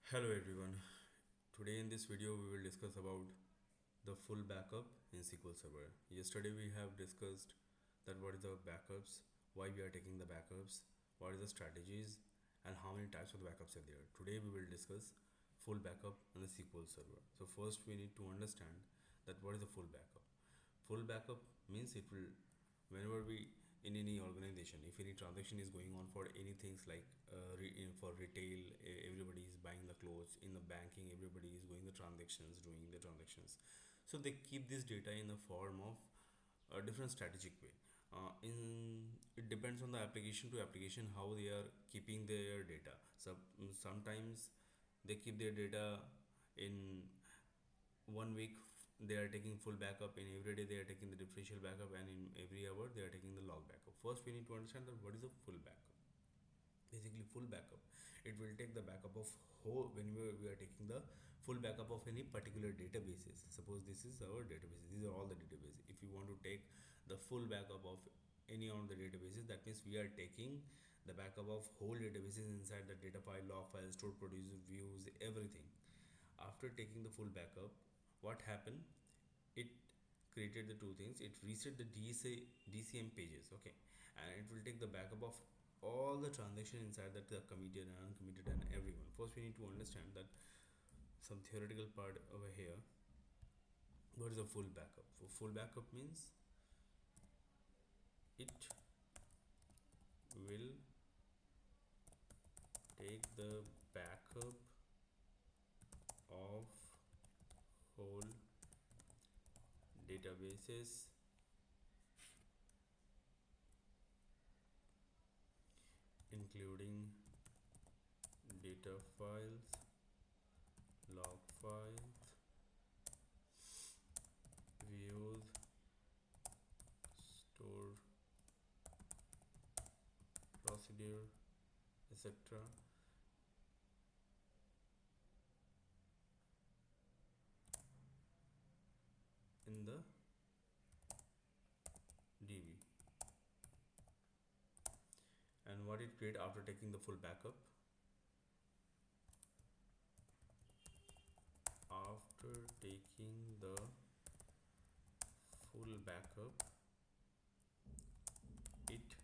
Hello everyone. Today in this video we will discuss about the full backup in SQL Server. Yesterday we have discussed that what is the backups, why we are taking the backups, what is the strategies and how many types of backups are there. Today we will discuss full backup on the SQL Server. So first we need to understand that what is the full backup. Full backup means it will whenever we in any organization, if any transaction is going on for any things like for retail, everybody is buying the clothes. In the banking, everybody is going the transactions, doing the transactions. So they keep this data in the form of a different strategic way. In it depends on the application to application how they are keeping their data. So sometimes they keep their data in 1 week. They are taking full backup. In every day they are taking the differential backup, and in every hour they are taking the log backup. First we need to understand that what is a full backup. Basically full backup, it will take the backup of whole. When we are taking the full backup of any particular databases, suppose this is our databases, these are all the databases. If you want to take the full backup of any of the databases, that means we are taking the backup of whole databases inside the data file, log file, stored, produce, views, everything. After taking the full backup, what happened, it created the two things. It reset the DCM pages, okay, and it will take the backup of all the transaction inside that, the committed and uncommitted and everyone. First we need to understand that some theoretical part over here. What is a full backup? Full backup means it will take the backup of whole databases, including data files, log files, views, store, procedure, etc. in the DB. And what it create after taking the full backup? After taking the full backup, it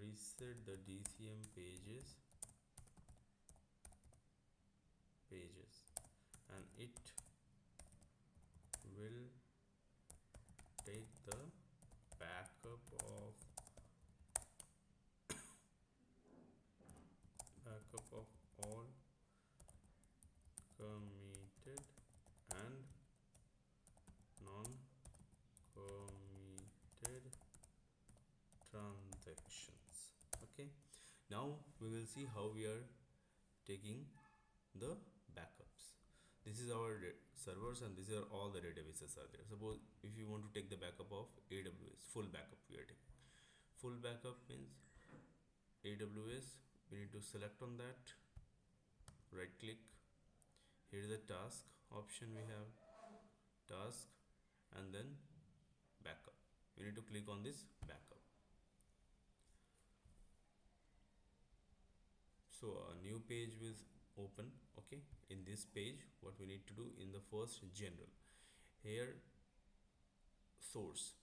reset the DCM pages, and it will take the backup of all committed and non-committed transactions. Okay, now we will see how we are taking the backups. This is our servers, and these are all the databases are there. Suppose if you want to take the backup of AWS, full backup we are taking. Full backup means AWS, we need to select on that, right click. Here is the task option, we have task and then backup. We need to click on this backup. So a new page will open. Okay, in this page what we need to do, in the first general, here source,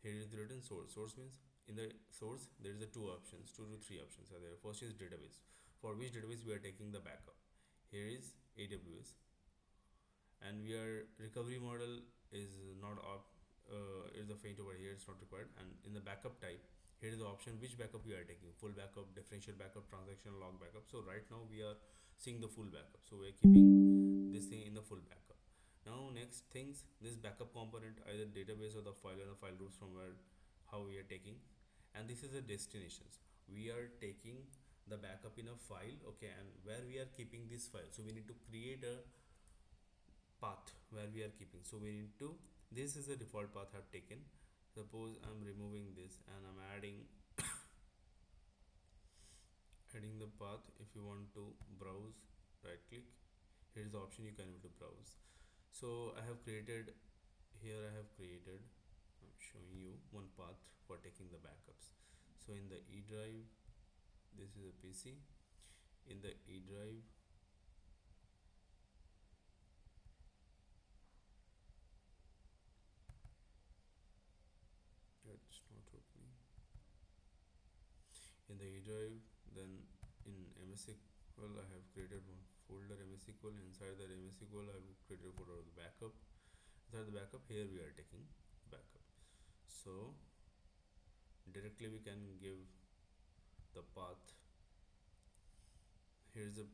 here is written source means in the source there is a two to three options are there. First is database, for which database we are taking the backup. Here is AWS, and we are recovery model is not up, is the faint over here, it's not required. And in the backup type, here is the option which backup we are taking: full backup, differential backup, transactional log backup. So right now we are seeing the full backup, so we are keeping this thing in the full backup. Now next things, this backup component, either database or the file and the file groups from where how we are taking. And this is the destinations, we are taking the backup in a file, okay, and where we are keeping this file. So we need to create a path where we are keeping. So we need to, this is the default path I've taken. Suppose I'm removing this and I'm adding the path. If you want to browse, right click, here is the option, you can able to browse. So I have created, here I have created, I'm showing you one path for taking the backups. So in the E drive, this is a PC. In the E drive drive. Then in MS SQL I have created one folder MS SQL. Inside the MS SQL I have created a folder of the backup. Inside the backup, here we are taking backup. So directly we can give the path. Here's the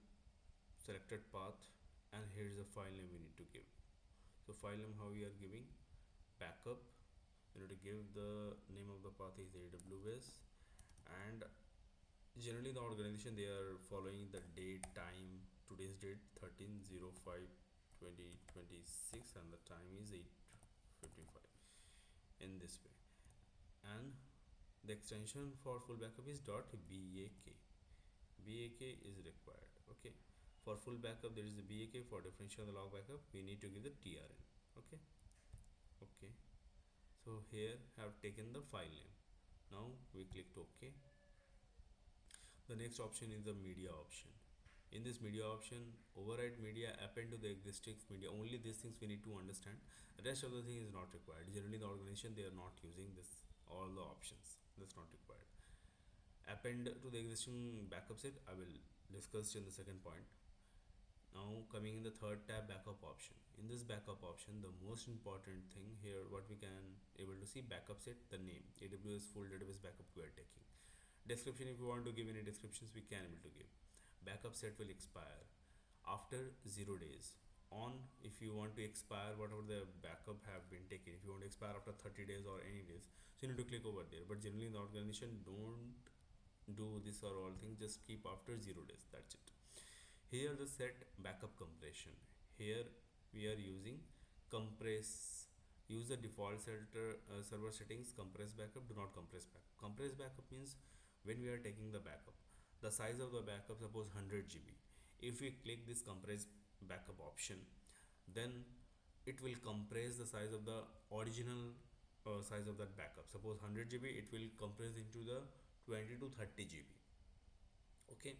selected path, and here's the file name we need to give. So file name, how we are giving backup, you need to give the name of the path is AWS, and generally the organization they are following the date, time, today's date 13/05/2026, and the time is 8:55 in this way. And the extension for full backup is .bak. BAK is required. Okay, for full backup there is a BAK. For differential the log backup we need to give the TRN. Okay, so here have taken the file name. Now we clicked OK. The next option is the media option. In this media option, override media, append to the existing media. Only these things we need to understand. The rest of the thing is not required. Generally the organization they are not using this, all the options. That's not required. Append to the existing backup set I will discuss in the second point. Now coming in the third tab, backup option. In this backup option, the most important thing here, what we can able to see, backup set, the name, AWS full database backup we are taking. Description, if you want to give any descriptions we can able to give. Backup set will expire after 0 days. On, if you want to expire whatever the backup have been taken, if you want to expire after 30 days or any days, so you need to click over there. But generally in the organization don't do this or all things, just keep after 0 days, that's it. Here the set backup compression. Here we are using compress. Use the default server settings, compress backup, do not compress backup. Compress backup means when we are taking the backup, the size of the backup, suppose 100 GB. If we click this compress backup option, then it will compress the size of the original size of that backup. Suppose 100 GB, it will compress into the 20 to 30 GB. Okay,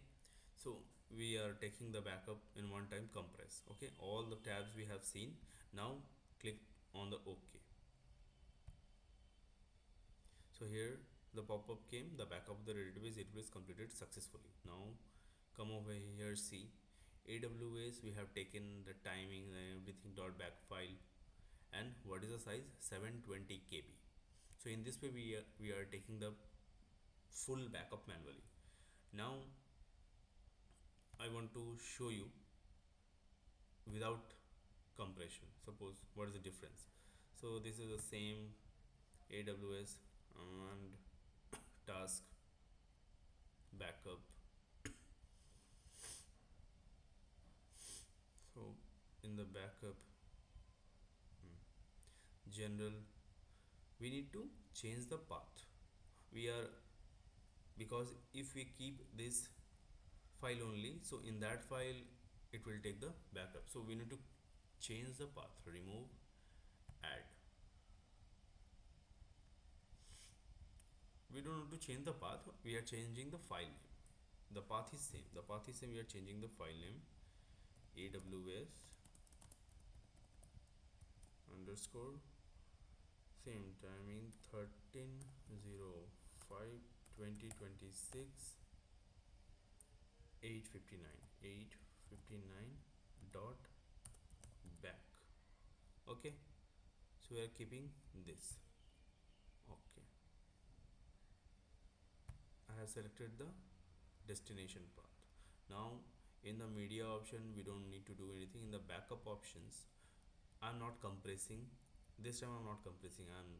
so we are taking the backup in one time compress. Okay, all the tabs we have seen. Now click on the OK. So here the pop-up came, the backup of the database it was completed successfully. Now come over here, see AWS we have taken the timing and everything .back file, and what is the size, 720 KB. So in this way we are taking the full backup manually. Now I want to show you without compression. Suppose what is the difference. So this is the same AWS and task backup. So in the backup general we need to change the path. We are, because if we keep this file only, so in that file it will take the backup. So we need to change the path, remove, add. We don't need to change the path, we are changing the file name. The path is same, we are changing the file name, AWS underscore same timing 13/05/2026 8:59 dot back. Okay, so we are keeping this. Okay, I have selected the destination path. Now in the media option we don't need to do anything. In the backup options I'm not compressing. This time I'm not compressing, I'm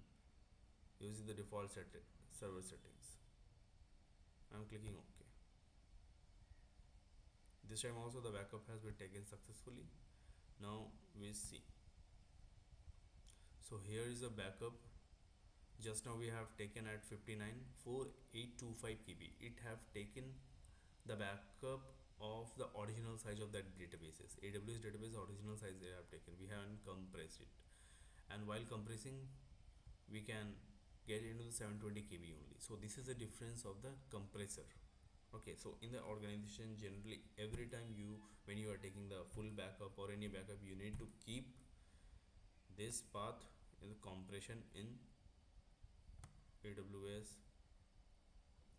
using the default server settings. I'm clicking OK. This time also the backup has been taken successfully. Now we see. So here is the backup. Just now we have taken at 59,4825 KB. It have taken the backup of the original size of that databases. AWS database original size they have taken. We haven't compressed it. And while compressing we can get into the 720 KB only. So this is the difference of the compressor. Okay, so in the organization generally every time when you are taking the full backup or any backup, you need to keep this path in the compression in AWS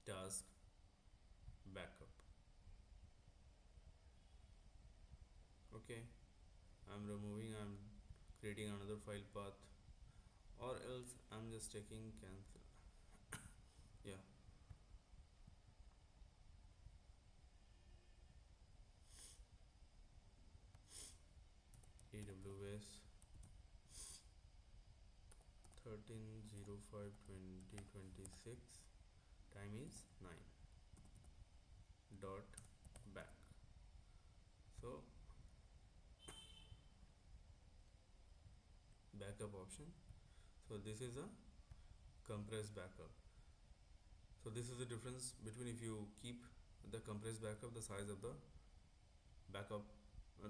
task backup. Okay, I'm creating another file path, or else I'm just taking cancel. Yeah, AWS 13/05/2026, time is 9 dot back. So backup option. So this is a compressed backup. So this is the difference between if you keep the compressed backup, the size of the backup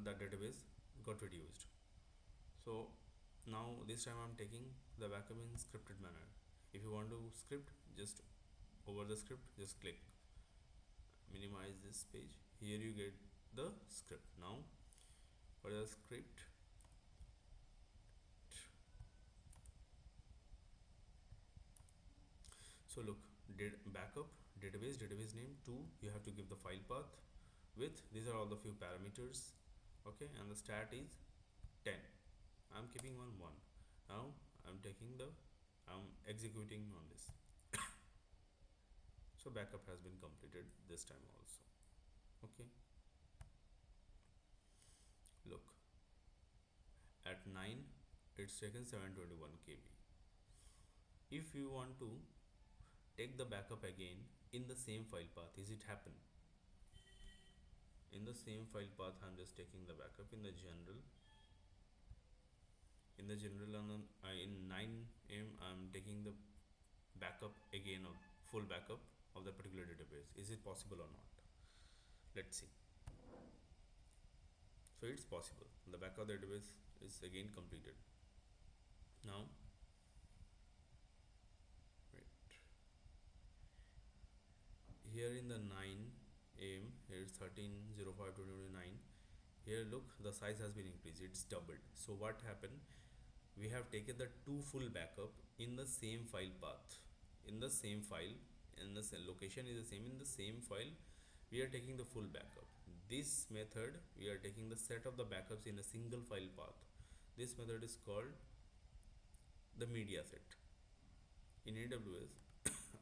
that database got reduced. So now this time I'm taking the backup in scripted manner. If you want to script, just over the script, just click minimize this page. Here you get the script. Now for the script, so look, backup database name 2, you have to give the file path with, these are all the few parameters. Okay, and the stat is 10. I'm keeping on 1. Now I'm executing on this. So backup has been completed this time also. Okay, look, at 9 it's taken 721 KB. If you want to take the backup again in the same file path, is it happen? In the same file path, I'm just taking the backup in the general. In the general, in 9M, I'm taking the backup again, of full backup of that particular database. Is it possible or not? Let's see. So it's possible. The backup database is again completed. Now, wait. Here in the 9M, here is 13/05/2029. Here look, the size has been increased, it's doubled. So what happened, we have taken the 2 full backup in the same file path, in the same file, in the location is the same, in the same file we are taking the full backup. This method, we are taking the set of the backups in a single file path. This method is called the media set. In AWS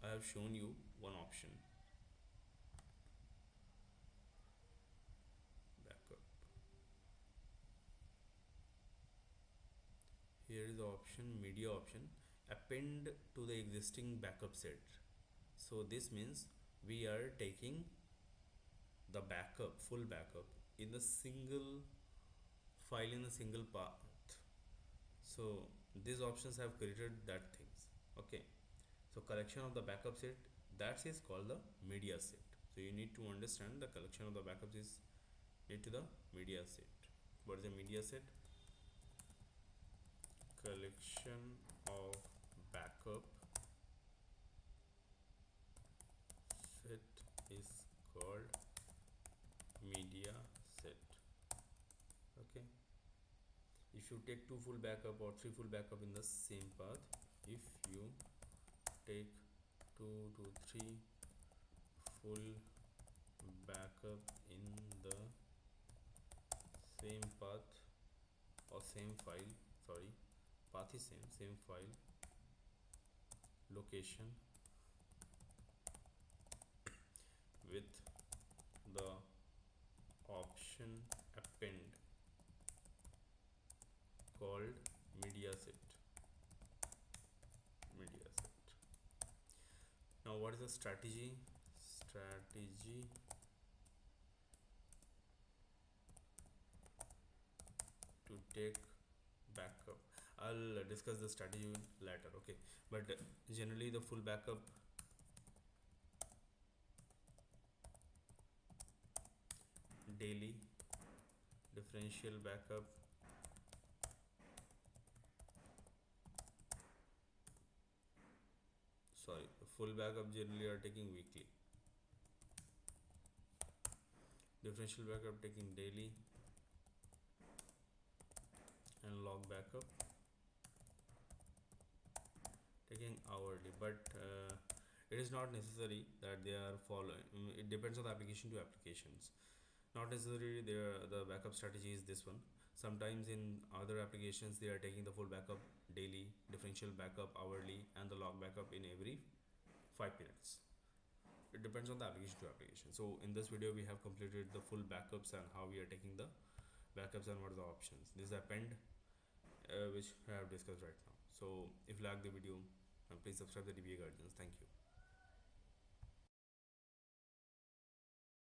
I have shown you one option, backup. Here is the option, media option, append to the existing backup set. So this means we are taking the backup, full backup, in the single file, in a single path. So these options have created that things. Okay, so collection of the backup set, that is called the media set. So you need to understand the collection of the backups is made to the media set. What is the media set? Collection of backup set is called media set. Okay, if you take 2 full backup or 3 full backup in the same path, if you take 2 to 3 full backup in the same path or same file, sorry, path is same file, location, with the option append called media set. Now what is the strategy to take backup? I'll discuss the strategy later. Okay, but generally the full backup daily, differential backup full backup generally are taking weekly, differential backup taking daily, and log backup taking hourly. But It is not necessary that they are following. It depends on the application to applications. Not necessarily the backup strategy is this one. Sometimes in other applications they are taking the full backup daily, differential backup hourly, and the log backup in every 5 minutes. It depends on the application to application. So in this video we have completed the full backups and how we are taking the backups and what are the options. This is Append, which I have discussed right now. So if you like the video, please subscribe the DBA Guardians. Thank you.